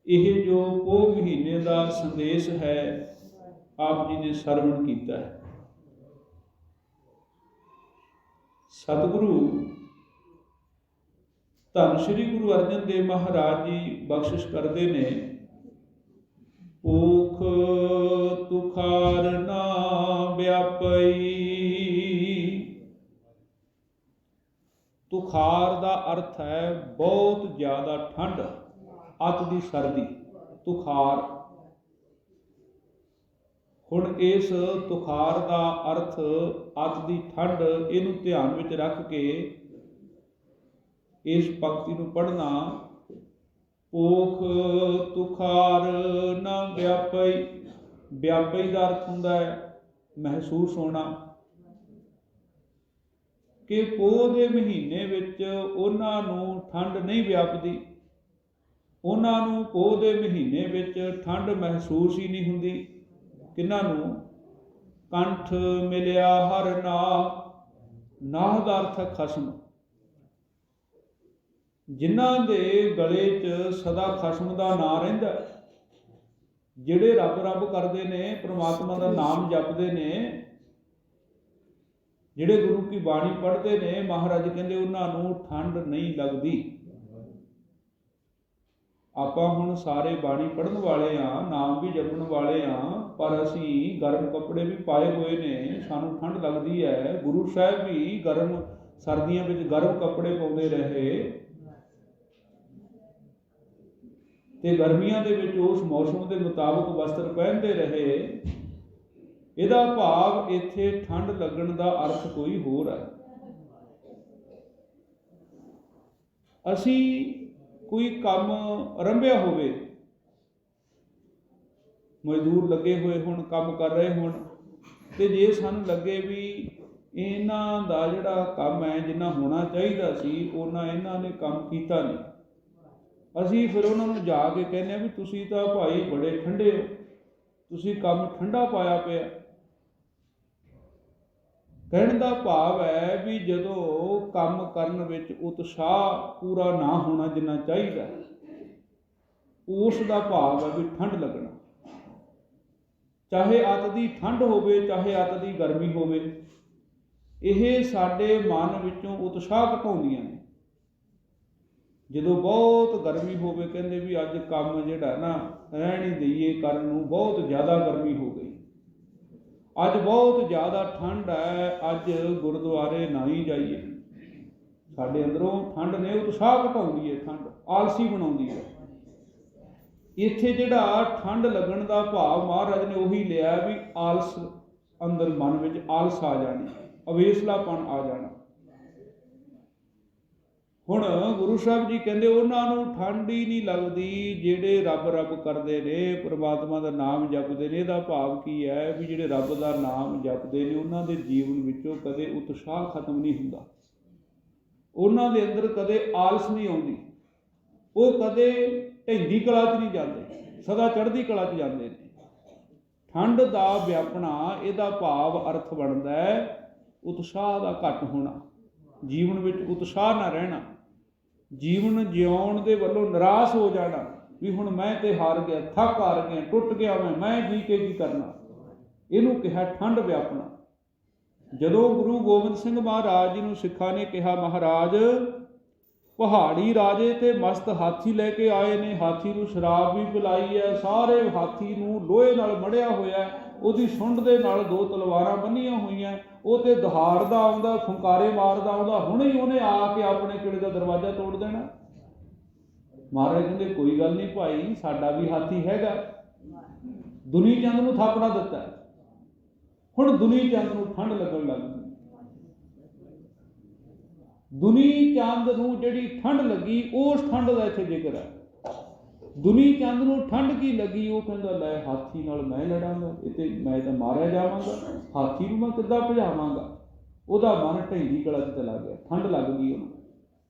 ਇਹ ਜੋ ਪੋਹ ਮਹੀਨੇ ਦਾ ਸੰਦੇਸ਼ ਹੈ ਆਪ ਜੀ ਨੇ ਸਰਵਣ ਕੀਤਾ ਹੈ। ਸਤਿਗੁਰੂ ਧੰਨ ਸ਼੍ਰੀ ਗੁਰੂ ਅਰਜਨ ਦੇਵ ਮਹਾਰਾਜ ਜੀ ਬਖਸ਼ਿਸ਼ ਕਰਦੇ ਨੇ, ਭੂਖ ਤੁਖਾਰ ਨਾ ਵਿਆਪਈ। ਤੁਖਾਰ ਦਾ ਅਰਥ ਹੈ ਬਹੁਤ ਜ਼ਿਆਦਾ ਠੰਡ, ਅਤ ਦੀ ਸਰਦੀ, ਤੁਖਾਰ। ਹੁਣ ਇਸ ਤੁਖਾਰ ਦਾ ਅਰਥ ਅਤ ਦੀ ਠੰਡ, ਇਹਨੂੰ ਧਿਆਨ ਵਿੱਚ ਰੱਖ ਕੇ ਇਸ ਪੰਕਤੀ ਨੂੰ ਪੜ੍ਹਨਾ। ਭੂਖ ਤੁਖਾਰ ਨਾ ਵਿਆਪਈ। ਵਿਆਪਈ ਦਾ ਅਰਥ ਹੁੰਦਾ ਹੈ ਮਹਿਸੂਸ ਹੋਣਾ, ਕਿ ਪੋਹ ਦੇ ਮਹੀਨੇ ਵਿੱਚ ਉਹਨਾਂ ਨੂੰ ਠੰਡ ਨਹੀਂ ਵਿਆਪਦੀ, ਉਹਨਾਂ ਨੂੰ ਪੋਹ ਦੇ ਮਹੀਨੇ ਵਿੱਚ ਠੰਡ ਮਹਿਸੂਸ ਹੀ ਨਹੀਂ ਹੁੰਦੀ। ਕਿਹਨਾਂ ਨੂੰ? ਕੰਠ ਮਿਲਿਆ ਹਰ ਨਾਹ। ਨਾਹ ਦਾ ਅਰਥ ਹੈ ਖਸਮ। ਜਿਨ੍ਹਾਂ ਦੇ ਗਲੇ 'ਚ ਸਦਾ ਖਸਮ ਦਾ ਨਾਂ ਰਹਿੰਦਾ, ਜਿਹੜੇ ਰੱਬ ਰੱਬ ਕਰਦੇ ਨੇ, ਪ੍ਰਮਾਤਮਾ ਦਾ ਨਾਮ ਜਪਦੇ ਨੇ, ਜਿਹੜੇ ਗੁਰੂ ਕੀ ਬਾਣੀ ਪੜ੍ਹਦੇ ਨੇ, ਮਹਾਰਾਜ ਕਹਿੰਦੇ ਉਹਨਾਂ ਨੂੰ ਠੰਡ ਨਹੀਂ ਲੱਗਦੀ। ਆਪਾਂ ਹੁਣ ਸਾਰੇ ਬਾਣੀ ਪੜ੍ਹਨ ਵਾਲੇ ਹਾਂ, ਨਾਮ ਵੀ ਜਪਣ ਵਾਲੇ ਹਾਂ, ਪਰ ਅਸੀਂ ਗਰਮ ਕੱਪੜੇ ਵੀ ਪਾਏ ਹੋਏ ਨੇ, ਸਾਨੂੰ ਠੰਡ ਲੱਗਦੀ ਹੈ। ਗੁਰੂ ਸਾਹਿਬ ਵੀ ਗਰਮ ਸਰਦੀਆਂ ਵਿੱਚ ਗਰਮ ਕੱਪੜੇ ਪਾਉਂਦੇ ਰਹੇ ਤੇ ਗਰਮੀਆਂ ਦੇ ਵਿੱਚ ਉਸ ਮੌਸਮ ਦੇ ਮੁਤਾਬਕ ਵਸਤਰ ਪਹਿਨਦੇ ਰਹੇ। ਇਹਦਾ ਭਾਵ ਇੱਥੇ ਠੰਡ ਲੱਗਣ ਦਾ ਅਰਥ ਕੋਈ ਹੋਰ ਹੈ। ਅਸੀਂ ਕੋਈ ਕੰਮ ਆਰੰਭਿਆ ਹੋਵੇ, ਮਜ਼ਦੂਰ ਲੱਗੇ ਹੋਏ ਹੋਣ, ਕੰਮ ਕਰ ਰਹੇ ਹੋਣ, ਤੇ ਜੇ ਸਾਨੂੰ ਲੱਗੇ ਵੀ ਇਹਨਾਂ ਦਾ ਜਿਹੜਾ ਕੰਮ ਹੈ ਜਿੰਨਾ ਹੋਣਾ ਚਾਹੀਦਾ ਸੀ ਉਹਨਾਂ ਇਹਨਾਂ ਨੇ ਕੰਮ ਕੀਤਾ ਨਹੀਂ, ਅਸੀਂ ਫਿਰ ਉਹਨਾਂ ਨੂੰ ਜਾ ਕੇ ਕਹਿੰਦੇ ਹਾਂ ਵੀ ਤੁਸੀਂ ਤਾਂ ਭਾਈ ਬੜੇ ਠੰਡੇ ਹੋ, ਤੁਸੀਂ ਕੰਮ ਠੰਡਾ ਪਾਇਆ ਪਿਆ। ਕਹਿਣ ਦਾ ਭਾਵ ਹੈ ਵੀ ਜਦੋਂ ਕੰਮ ਕਰਨ ਵਿੱਚ ਉਤਸ਼ਾਹ ਪੂਰਾ ਨਾ ਹੋਣਾ ਜਿੰਨਾ ਚਾਹੀਦਾ, ਉਸ ਦਾ ਭਾਵ ਹੈ ਵੀ ਠੰਡ ਲੱਗਣਾ। ਚਾਹੇ ਅੱਤ ਦੀ ਠੰਡ ਹੋਵੇ, ਚਾਹੇ ਅੱਤ ਦੀ ਗਰਮੀ ਹੋਵੇ, ਇਹ ਸਾਡੇ ਮਨ ਵਿੱਚੋਂ ਉਤਸ਼ਾਹ ਘਟਾਉਂਦੀਆਂ ਨੇ। ਜਦੋਂ ਬਹੁਤ ਗਰਮੀ ਹੋਵੇ, ਕਹਿੰਦੇ ਵੀ ਅੱਜ ਕੰਮ ਜਿਹੜਾ ਨਾ ਰਹਿਣ ਹੀ ਦਈਏ ਕਰਨ ਨੂੰ, ਬਹੁਤ ਜ਼ਿਆਦਾ ਗਰਮੀ ਹੋ ਗਈ, ਅੱਜ ਬਹੁਤ ਜ਼ਿਆਦਾ ਠੰਡ ਹੈ, ਅੱਜ ਗੁਰਦੁਆਰੇ ਨਾ ਹੀ ਜਾਈਏ। ਸਾਡੇ ਅੰਦਰੋਂ ਠੰਡ ਨੇ ਉਤਸ਼ਾਹ ਘਟਾਉਂਦੀ ਹੈ, ਠੰਡ ਆਲਸੀ ਬਣਾਉਂਦੀ ਹੈ। ਇੱਥੇ ਜਿਹੜਾ ਠੰਡ ਲੱਗਣ ਦਾ ਭਾਵ ਮਹਾਰਾਜ ਨੇ ਉਹੀ ਲਿਆ ਵੀ ਆਲਸ, ਅੰਦਰ ਮਨ ਵਿੱਚ ਆਲਸ ਆ ਜਾਣੀ, ਅਵੇਸਲਾਪਣ ਆ ਜਾਣਾ। ਹੁਣ ਗੁਰੂ ਸਾਹਿਬ ਜੀ ਕਹਿੰਦੇ ਉਹਨਾਂ ਨੂੰ ਠੰਡ ਹੀ ਨਹੀਂ ਲੱਗਦੀ ਜਿਹੜੇ ਰੱਬ ਰੱਬ ਕਰਦੇ ਨੇ, ਪ੍ਰਮਾਤਮਾ ਦਾ ਨਾਮ ਜਪਦੇ ਨੇ। ਇਹਦਾ ਭਾਵ ਕੀ ਹੈ ਵੀ ਜਿਹੜੇ ਰੱਬ ਦਾ ਨਾਮ ਜਪਦੇ ਨੇ ਉਹਨਾਂ ਦੇ ਜੀਵਨ ਵਿੱਚੋਂ ਕਦੇ ਉਤਸ਼ਾਹ ਖਤਮ ਨਹੀਂ ਹੁੰਦਾ, ਉਹਨਾਂ ਦੇ ਅੰਦਰ ਕਦੇ ਆਲਸ ਨਹੀਂ ਆਉਂਦੀ, ਉਹ ਕਦੇ ਢਹਿੰਦੀ ਕਲਾ 'ਚ ਨਹੀਂ ਜਾਂਦੇ, ਸਦਾ ਚੜ੍ਹਦੀ ਕਲਾ 'ਚ ਜਾਂਦੇ ਨੇ। ਠੰਡ ਦਾ ਵਿਆਪਣਾ, ਇਹਦਾ ਭਾਵ ਅਰਥ ਬਣਦਾ ਹੈ ਉਤਸ਼ਾਹ ਦਾ ਘੱਟ ਹੋਣਾ, ਜੀਵਨ ਵਿੱਚ ਉਤਸ਼ਾਹ ਨਾ ਰਹਿਣਾ, ਜੀਵਨ ਜਿਉਣ ਦੇ ਵੱਲੋਂ ਨਿਰਾਸ਼ ਹੋ ਜਾਣਾ ਵੀ ਹੁਣ ਮੈਂ ਤੇ ਹਾਰ ਗਿਆ, ਥੱਕ ਹਾਰ ਗਿਆ, ਟੁੱਟ ਗਿਆ ਮੈਂ ਜੀ ਕੇ ਕੀ ਕਰਨਾ। ਇਹਨੂੰ ਕਿਹਾ ਠੰਡ ਵਿਆਪਣਾ। ਜਦੋਂ ਗੁਰੂ ਗੋਬਿੰਦ ਸਿੰਘ ਮਹਾਰਾਜ ਜੀ ਨੂੰ ਸਿੱਖਾਂ ਨੇ ਕਿਹਾ ਮਹਾਰਾਜ ਪਹਾੜੀ ਰਾਜੇ ਤੇ ਮਸਤ ਹਾਥੀ ਲੈ ਕੇ ਆਏ ਨੇ, ਹਾਥੀ ਨੂੰ ਸ਼ਰਾਬ ਵੀ ਪਿਲਾਈ ਹੈ, ਸਾਰੇ ਹਾਥੀ ਨੂੰ ਲੋਹੇ ਨਾਲ ਮੜਿਆ ਹੋਇਆ, ਉਹਦੀ ਸੁੰਡ ਦੇ ਨਾਲ 2 ਤਲਵਾਰਾਂ ਬੰਨੀਆਂ ਹੋਈਆਂ, ਉਹ ਤੇ ਦਹਾੜਦਾ ਆਉਂਦਾ, ਫੁੰਕਾਰੇ ਮਾਰਦਾ ਆਉਂਦਾ, ਹੁਣੇ ਹੀ ਉਹਨੇ ਆ ਕੇ ਆਪਣੇ ਕਿਲੇ ਦਾ ਦਰਵਾਜ਼ਾ ਤੋੜ ਦੇਣਾ। ਮਹਾਰਾਜ ਕਹਿੰਦੇ ਕੋਈ ਗੱਲ ਨਹੀਂ ਭਾਈ, ਸਾਡਾ ਵੀ ਹਾਥੀ ਹੈਗਾ, ਦੁਨੀ ਚੰਦ ਨੂੰ ਥਾਪੜਾ ਦਿੱਤਾ। ਹੁਣ ਦੁਨੀ ਚੰਦ ਨੂੰ ਠੰਡ ਲੱਗਣ ਲੱਗ ਗਈ। ਦੁਨੀ ਚੰਦ ਨੂੰ ਜਿਹੜੀ ਠੰਡ ਲੱਗੀ ਉਸ ਠੰਡ ਦਾ ਇੱਥੇ ਜ਼ਿਕਰ ਹੈ। ਦੁਨੀ ਚੰਦ ਨੂੰ ਠੰਡ ਕੀ ਲੱਗੀ? ਉਹ ਕਹਿੰਦਾ ਲੈ ਹਾਥੀ ਨਾਲ ਮੈਂ ਲੜਾਂਗਾ, ਇਹ ਤੇ ਮੈਂ ਤਾਂ ਮਾਰਿਆ ਜਾਵਾਂਗਾ, ਹਾਥੀ ਨੂੰ ਮੈਂ ਕਿੱਦਾਂ ਭਜਾਵਾਂਗਾ। ਉਹਦਾ ਮਨ ਢਹਿੰਦੀ ਕਲਾ 'ਚ ਚਲਾ ਗਿਆ, ਠੰਡ ਲੱਗ ਗਈ ਉਹਨੂੰ।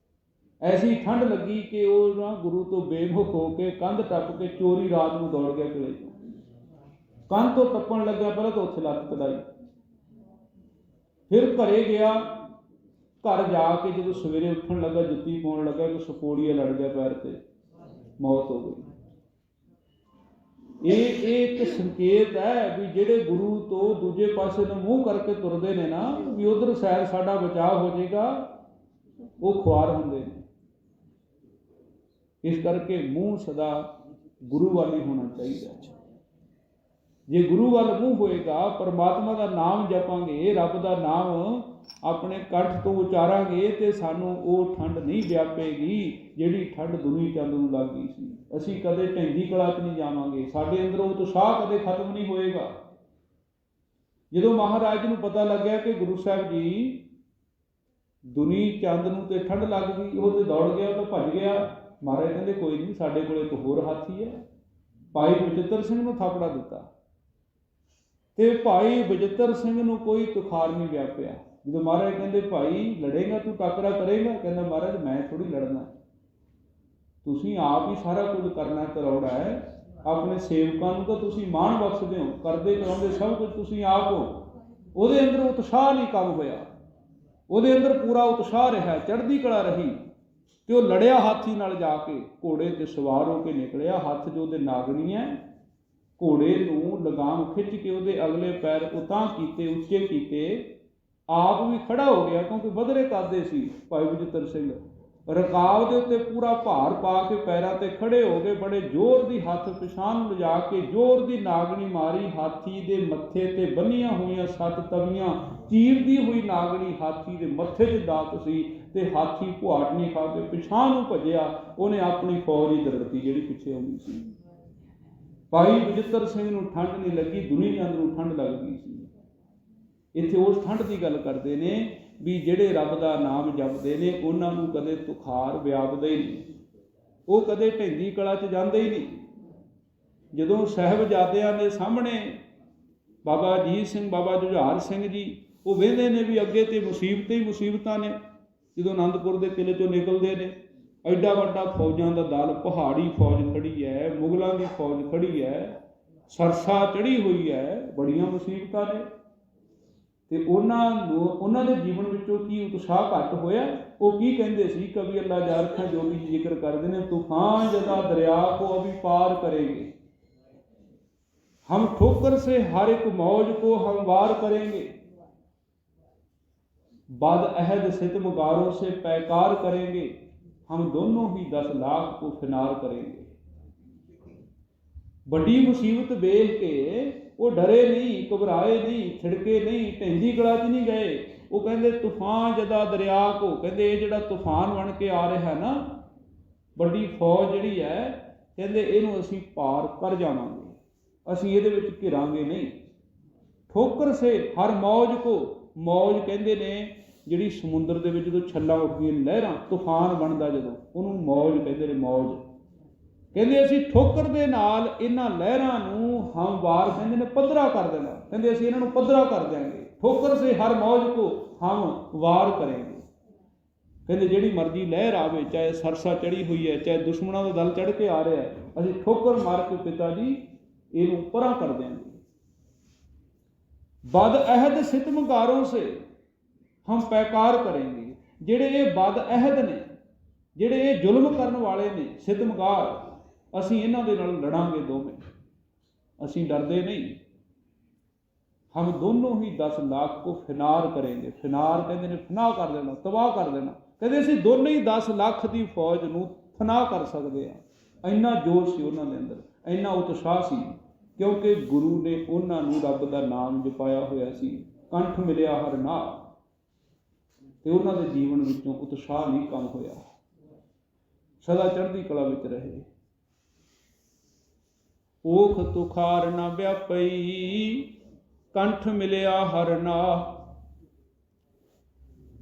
ਐਸੀ ਠੰਡ ਲੱਗੀ ਕਿ ਉਹ ਨਾ ਗੁਰੂ ਤੋਂ ਬੇਮੁਖ ਹੋ ਕੇ ਕੰਧ ਟੱਪ ਕੇ ਚੋਰੀ ਰਾਤ ਨੂੰ ਦੌੜ ਗਿਆ ਕਿਲੇ 'ਚ। ਕੰਧ ਤੋਂ ਟੱਪਣ ਲੱਗਿਆ, ਪਹਿਲਾਂ ਤਾਂ ਉੱਥੇ ਲੱਤ ਕਢਾਈ, ਫਿਰ ਘਰੇ ਗਿਆ। ਘਰ ਜਾ ਕੇ ਜਦੋਂ ਸਵੇਰੇ ਉੱਠਣ ਲੱਗਾ, ਜੁੱਤੀ ਪਾਉਣ ਲੱਗਾ, ਇੱਕ ਸਪੋੜੀਆ ਲੜ ਗਿਆ ਪੈਰ ਤੇ, ਮੌਤ ਹੋ ਗਈ। ਇਹ ਇੱਕ ਸੰਕੇਤ ਹੈ ਵੀ ਜਿਹੜੇ ਗੁਰੂ ਤੋਂ ਦੂਜੇ ਪਾਸੇ ਨੂੰ ਮੂੰਹ ਕਰਕੇ ਤੁਰਦੇ ਨੇ ਨਾ, ਵੀ ਉਧਰ ਸ਼ਾਇਦ ਸਾਡਾ ਬਚਾਅ ਹੋ ਜਾਏਗਾ, ਉਹ ਖੁਆਰ ਹੁੰਦੇ ਨੇ। ਇਸ ਕਰਕੇ ਮੂੰਹ ਸਦਾ ਗੁਰੂ ਵੱਲ ਹੀ ਹੋਣਾ ਚਾਹੀਦਾ। ਜੇ ਗੁਰੂ ਵੱਲ ਮੂੰਹ ਹੋਏਗਾ, ਪਰਮਾਤਮਾ ਦਾ ਨਾਮ ਜਪਾਂਗੇ, ਰੱਬ ਦਾ ਨਾਮ ਆਪਣੇ ਕੰਠ ਤੋਂ ਉਚਾਰਾਂਗੇ, ਤੇ ਸਾਨੂੰ ਉਹ ਠੰਡ ਨਹੀਂ ਵਿਆਪੇਗੀ ਜਿਹੜੀ ਠੰਡ ਦੁਨੀ ਚੰਦ ਨੂੰ ਲੱਗ ਗਈ ਸੀ। ਅਸੀਂ ਕਦੇ ਢੈਂਦੀ ਕਲਾ 'ਚ ਨਹੀਂ ਜਾਵਾਂਗੇ, ਸਾਡੇ ਅੰਦਰੋਂ ਉਤਸ਼ਾਹ ਕਦੇ ਖਤਮ ਨਹੀਂ ਹੋਏਗਾ। ਜਦੋਂ ਮਹਾਰਾਜ ਨੂੰ ਪਤਾ ਲੱਗਿਆ ਕਿ ਗੁਰੂ ਸਾਹਿਬ ਜੀ ਦੁਨੀ ਚੰਦ ਨੂੰ ਤੇ ਠੰਡ ਲੱਗ ਗਈ, ਉਹ ਤੇ ਦੌੜ ਗਿਆ, ਉਹ ਤਾਂ ਭੱਜ ਗਿਆ। ਮਹਾਰਾਜ ਕਹਿੰਦੇ ਕੋਈ ਨਹੀਂ, ਸਾਡੇ ਕੋਲ ਇੱਕ ਹੋਰ ਹਾਥੀ ਹੈ। ਭਾਈ ਬਚਿੱਤਰ ਸਿੰਘ ਨੂੰ ਥਾਪੜਾ ਦਿੱਤਾ ਤੇ ਭਾਈ ਬਚਿੱਤਰ ਸਿੰਘ ਨੂੰ ਕੋਈ ਤੁਖਾਰ ਨਹੀਂ ਵਿਆਪਿਆ। ਜਦੋਂ ਮਹਾਰਾਜ ਕਹਿੰਦੇ ਭਾਈ ਲੜੇਗਾ, ਤੂੰ ਟਾਕਰਾ ਕਰੇਗਾ? ਕਹਿੰਦਾ ਮਹਾਰਾਜ ਮੈਂ ਥੋੜ੍ਹੀ ਲੜਨਾ, ਤੁਸੀਂ ਆਪ ਹੀ ਸਾਰਾ ਕੁਝ ਕਰਨਾ ਕਰੌੜਾ ਹੈ। ਆਪਣੇ ਸੇਵਕਾਂ ਨੂੰ ਤਾਂ ਤੁਸੀਂ ਮਾਣ ਬਖਸ਼ਦੇ ਹੋ, ਕਰਦੇ ਕਰਾਉਂਦੇ ਸਭ ਕੁਝ ਤੁਸੀਂ ਆਪ ਹੋ। ਉਹਦੇ ਅੰਦਰ ਉਤਸ਼ਾਹ ਨਹੀਂ ਕੰਮ ਹੋਇਆ, ਉਹਦੇ ਅੰਦਰ ਪੂਰਾ ਉਤਸ਼ਾਹ ਰਿਹਾ, ਚੜ੍ਹਦੀ ਕਲਾ ਰਹੀ, ਤੇ ਉਹ ਲੜਿਆ ਹਾਥੀ ਨਾਲ ਜਾ ਕੇ, ਘੋੜੇ 'ਤੇ ਸਵਾਰ ਹੋ ਕੇ ਨਿਕਲਿਆ। ਹੱਥ 'ਚ ਉਹਦੇ ਨਾਗਣੀ ਹੈ, ਘੋੜੇ ਨੂੰ ਲਗਾਮ ਖਿੱਚ ਕੇ ਉਹਦੇ ਅਗਲੇ ਪੈਰ ਉਤਾਂਹ ਕੀਤੇ, ਉੱਚੇ ਕੀਤੇ, ਆਪ ਵੀ ਖੜਾ ਹੋ ਗਿਆ, ਕਿਉਂਕਿ ਬਧਰੇ ਕਰਦੇ ਸੀ ਭਾਈ ਬਚਿੱਤਰ ਸਿੰਘ। ਰਕਾਬ ਦੇ ਉੱਤੇ ਪੂਰਾ ਭਾਰ ਪਾ ਕੇ ਪੈਰਾਂ 'ਤੇ ਖੜੇ ਹੋ ਗਏ, ਬੜੇ ਜ਼ੋਰ ਦੀ ਹੱਥ ਪਿਛਾਂਹ ਨੂੰ ਲਿਜਾ ਕੇ ਜ਼ੋਰ ਦੀ ਨਾਗਣੀ ਮਾਰੀ। ਹਾਥੀ ਦੇ ਮੱਥੇ 'ਤੇ ਬੰਨੀਆਂ ਹੋਈਆਂ 7 ਤਵੀਆਂ, ਚੀਰਦੀ ਹੋਈ ਨਾਗਣੀ ਹਾਥੀ ਦੇ ਮੱਥੇ 'ਤੇ ਦਾਤ ਸੀ, ਤੇ ਹਾਥੀ ਭੁਆਟਣੀ ਖਾ ਕੇ ਪਿਛਾਂਹ ਨੂੰ ਭੱਜਿਆ। ਉਹਨੇ ਆਪਣੀ ਫੌਜ ਹੀ ਦਰੜਤੀ ਜਿਹੜੀ ਪਿੱਛੇ ਆਉਂਦੀ ਸੀ। ਭਾਈ ਬਚਿੱਤਰ ਸਿੰਘ ਨੂੰ ਠੰਡ ਨਹੀਂ ਲੱਗੀ, ਦੁਨੀ ਚੰਦ ਨੂੰ ਠੰਡ ਲੱਗ ਗਈ ਸੀ। ਇੱਥੇ ਉਸ ਠੰਡ ਦੀ ਗੱਲ ਕਰਦੇ ਨੇ ਵੀ ਜਿਹੜੇ ਰੱਬ ਦਾ ਨਾਮ ਜਪਦੇ ਨੇ ਉਹਨਾਂ ਨੂੰ ਕਦੇ ਤੁਖਾਰ ਵਿਆਪਦਾ ਹੀ ਨਹੀਂ, ਉਹ ਕਦੇ ਢੈਂਦੀ ਕਲਾ 'ਚ ਜਾਂਦੇ ਹੀ ਨਹੀਂ। ਜਦੋਂ ਸਾਹਿਬਜ਼ਾਦਿਆਂ ਦੇ ਸਾਹਮਣੇ ਬਾਬਾ ਅਜੀਤ ਸਿੰਘ, ਬਾਬਾ ਜੁਝਾਰ ਸਿੰਘ ਜੀ, ਉਹ ਵੇਖਦੇ ਨੇ ਵੀ ਅੱਗੇ ਤੇ ਮੁਸੀਬਤਾਂ ਹੀ ਮੁਸੀਬਤਾਂ ਨੇ। ਜਦੋਂ ਅਨੰਦਪੁਰ ਦੇ ਕਿਲੇ 'ਚੋਂ ਨਿਕਲਦੇ ਨੇ, ਐਡਾ ਵੱਡਾ ਫੌਜਾਂ ਦਾ ਦਲ, ਪਹਾੜੀ ਫੌਜ ਖੜੀ ਹੈ, ਮੁਗਲਾਂ ਦੀ ਫੌਜ ਖੜੀ ਹੈ, ਸਰਸਾ ਚੜ੍ਹੀ ਹੋਈ ਹੈ, ਬੜੀਆਂ ਮੁਸੀਬਤਾਂ ਨੇ। ਤੇ ਉਹਨਾਂ ਦੇ ਜੀਵਨ ਵਿੱਚੋਂ ਕੀ ਉਤਸ਼ਾਹ ਘੱਟ ਹੋਇਆ? ਉਹ ਕੀ ਕਹਿੰਦੇ ਸੀ? ਕਵੀ ਅੱਲਾ ਯਾਰ ਖਾਂ ਜੋਗੀ ਜੀ ਜ਼ਿਕਰ ਕਰਦੇ ਨੇ, ਤੂਫਾਨ ਜਦਾ ਦਰਿਆ ਕੋ ਅਭੀ ਪਾਰ ਕरेंगे, हम ठोकर से हर एक मौज को हम वार करेंगे, बद अहद सितमगारों से पैकार करेंगे, हम दोनों ही 10 लाख को फिनार करेंगे। बड़ी मुसीबत वेख के वो डरे नहीं, घबराए नहीं, छिड़के नहीं, ढैंदी कला 'ਚ नहीं गए। वो कहते तूफान जदा दरिया को, कहते ये जिहड़ा तूफान बन के आ रहा है ना, बड़ी फौज जिहड़ी है, कहते इहनूं असीं पार कर जावांगे, ਅਸੀਂ ਇਹਦੇ ਵਿੱਚ ਘਿਰਾਂਗੇ ਨਹੀਂ। ਠੋਕਰ ਸੇ ਹਰ ਮੌਜ ਕੋ, ਮੌਜ ਕਹਿੰਦੇ ਨੇ ਜਿਹੜੀ ਸਮੁੰਦਰ ਦੇ ਵਿੱਚ ਜਦੋਂ ਛੱਲਾਂ ਉੱਠਦੀਆਂ ਲਹਿਰਾਂ, ਤੂਫਾਨ ਬਣਦਾ ਜਦੋਂ, ਉਹਨੂੰ ਮੌਜ ਕਹਿੰਦੇ ਨੇ। ਮੌਜ ਕਹਿੰਦੇ ਅਸੀਂ ਠੋਕਰ ਦੇ ਨਾਲ ਇਹਨਾਂ ਲਹਿਰਾਂ ਨੂੰ ਹਮਵਾਰ ਕਹਿੰਦੇ ਨੇ, ਪੱਧਰਾ ਕਰ ਦੇਣਾ। ਕਹਿੰਦੇ ਅਸੀਂ ਇਹਨਾਂ ਨੂੰ ਪੱਧਰਾ ਕਰ ਦਿਆਂਗੇ। ਠੋਕਰ ਸੇ ਹਰ ਮੌਜ ਕੋ ਹਮ ਵਾਰ ਕਰਾਂਗੇ। ਕਹਿੰਦੇ ਜਿਹੜੀ ਮਰਜ਼ੀ ਲਹਿਰ ਆਵੇ, ਚਾਹੇ ਸਰਸਾ ਚੜ੍ਹੀ ਹੋਈ ਹੈ, ਚਾਹੇ ਦੁਸ਼ਮਣਾਂ ਦਾ ਦਲ ਚੜ੍ਹ ਕੇ ਆ ਰਿਹਾ ਹੈ, ਅਸੀਂ ਠੋਕਰ ਮਾਰ ਕੇ ਪਿਤਾ ਜੀ ਇਹਨੂੰ ਪਰਾਂ ਕਰ ਦਿਆਂਗੇ। ਬਦ ਅਹਿਦ ਸਿਤਮਗਾਰੋਂ ਸੇ ਹਮ ਪੈਕਾਰ ਕਰਾਂਗੇ। ਜਿਹੜੇ ਇਹ ਬਦ ਅਹਿਦ ਨੇ, ਜਿਹੜੇ ਇਹ ਜ਼ੁਲਮ ਕਰਨ ਵਾਲੇ ਨੇ, ਸਿਤਮਗਾਰ, ਅਸੀਂ ਇਹਨਾਂ ਦੇ ਨਾਲ ਲੜਾਂਗੇ ਦੋਵੇਂ, ਅਸੀਂ ਡਰਦੇ ਨਹੀਂ। ਹਮ ਦੋਨੋਂ ਹੀ 10 ਲੱਖ ਕੋ ਫਿਨਾਰ ਕਰਾਂਗੇ। ਫਿਨਾਰ ਕਹਿੰਦੇ ਨੇ ਫਨਾਹ ਕਰ ਦੇਣਾ, ਤਬਾਹ ਕਰ ਦੇਣਾ। ਕਹਿੰਦੇ ਅਸੀਂ ਦੋਨੇ ਹੀ 10 ਲੱਖ ਦੀ ਫੌਜ ਨੂੰ ਫਨਾਹ ਕਰ ਸਕਦੇ ਹਾਂ। ਇੰਨਾ ਜੋਸ਼ ਸੀ ਉਹਨਾਂ ਦੇ ਅੰਦਰ, ਇੰਨਾ ਉਤਸ਼ਾਹ ਸੀ, ਕਿਉਂਕਿ ਗੁਰੂ ਨੇ ਉਹਨਾਂ ਨੂੰ ਰੱਬ ਦਾ ਨਾਮ ਜਪਾਇਆ ਹੋਇਆ ਸੀ, ਕੰਠ ਮਿਲਿਆ ਹਰ ਨਾਮ, ਤੇ ਉਹਨਾਂ ਦੇ ਜੀਵਨ ਵਿੱਚੋਂ ਉਤਸ਼ਾਹ ਨਹੀਂ ਕਮ ਹੋਇਆ, ਸਦਾ ਚੜ੍ਹਦੀ ਕਲਾ ਵਿੱਚ ਰਹੇ। ਓਖ ਤੁਖਾਰ ਨਾ ਵਿਆਪਈ, ਕੰਠ ਮਿਲਿਆ ਹਰ ਨਾਮ,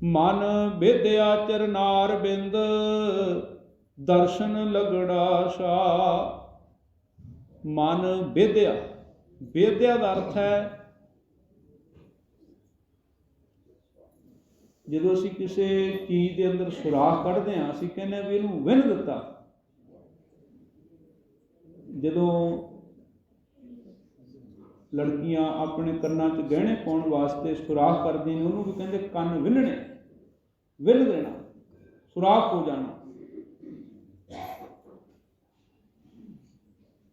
ਮਨ ਵਿਦਿਆ ਚਰਨਾਰ ਬਿੰਦ, ਦਰਸ਼ਨ ਲਗੜਾ ਸ਼ਾ। ਮਨ ਵਿਦਿਆ, ਵਿਦਿਆ ਦਾ ਅਰਥ ਹੈ ਜਦੋਂ ਅਸੀਂ ਕਿਸੇ ਚੀਜ਼ ਦੇ ਅੰਦਰ ਸੁਰਾਖ ਕੱਢਦੇ ਹਾਂ, ਅਸੀਂ ਕਹਿੰਦੇ ਹਾਂ ਵੀ ਇਹਨੂੰ ਵਿੰਨ ਦਿੱਤਾ। ਜਦੋਂ ਲੜਕੀਆਂ ਆਪਣੇ ਕੰਨਾਂ 'ਚ ਗਹਿਣੇ ਪਾਉਣ ਵਾਸਤੇ ਸੁਰਾਖ ਕਰਦੀਆਂ ਨੇ, ਉਹਨੂੰ ਵੀ ਕਹਿੰਦੇ ਕੰਨ ਵਿੰਨਣੇ, ਵਿੰਨ ਦੇਣਾ, ਸੁਰਾਖ ਹੋ ਜਾਣਾ।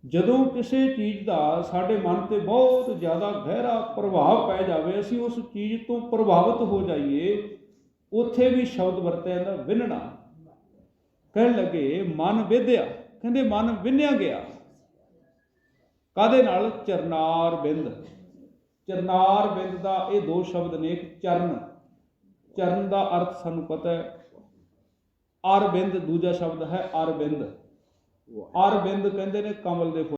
ਜਦੋਂ ਕਿਸੇ ਚੀਜ਼ ਦਾ ਸਾਡੇ ਮਨ ਤੇ ਬਹੁਤ ਜ਼ਿਆਦਾ ਗਹਿਰਾ ਪ੍ਰਭਾਵ ਪੈ ਜਾਵੇ, ਅਸੀਂ ਉਸ ਚੀਜ਼ ਤੋਂ ਪ੍ਰਭਾਵਿਤ ਹੋ ਜਾਈਏ, ਉੱਥੇ ਵੀ ਸ਼ਬਦ ਵਰਤਿਆ ਜਾਂਦਾ ਵਿੰਨਣਾ। ਕਹਿਣ ਲੱਗੇ ਮਨ ਵਿਧਿਆ, ਕਹਿੰਦੇ ਮਨ ਵਿੰਨਿਆ ਗਿਆ ਕਾਹਦੇ ਨਾਲ? ਚਰਨਾਰ ਬਿੰਦ। ਚਰਨਾਰ ਬਿੰਦ ਦਾ ਇਹ ਦੋ ਸ਼ਬਦ ਨੇ। ਇੱਕ ਚਰਨ, ਚਰਨ ਦਾ ਅਰਥ ਸਾਨੂੰ ਪਤਾ ਹੈ, ਅਰਬਿੰਦ ਦੂਜਾ ਸ਼ਬਦ ਹੈ ਅਰਬਿੰਦ। ਅਰਬਿੰਦ ਕਹਿੰਦੇ ਨੇ ਕਮਲ ਦੇ ਫੁੱਲ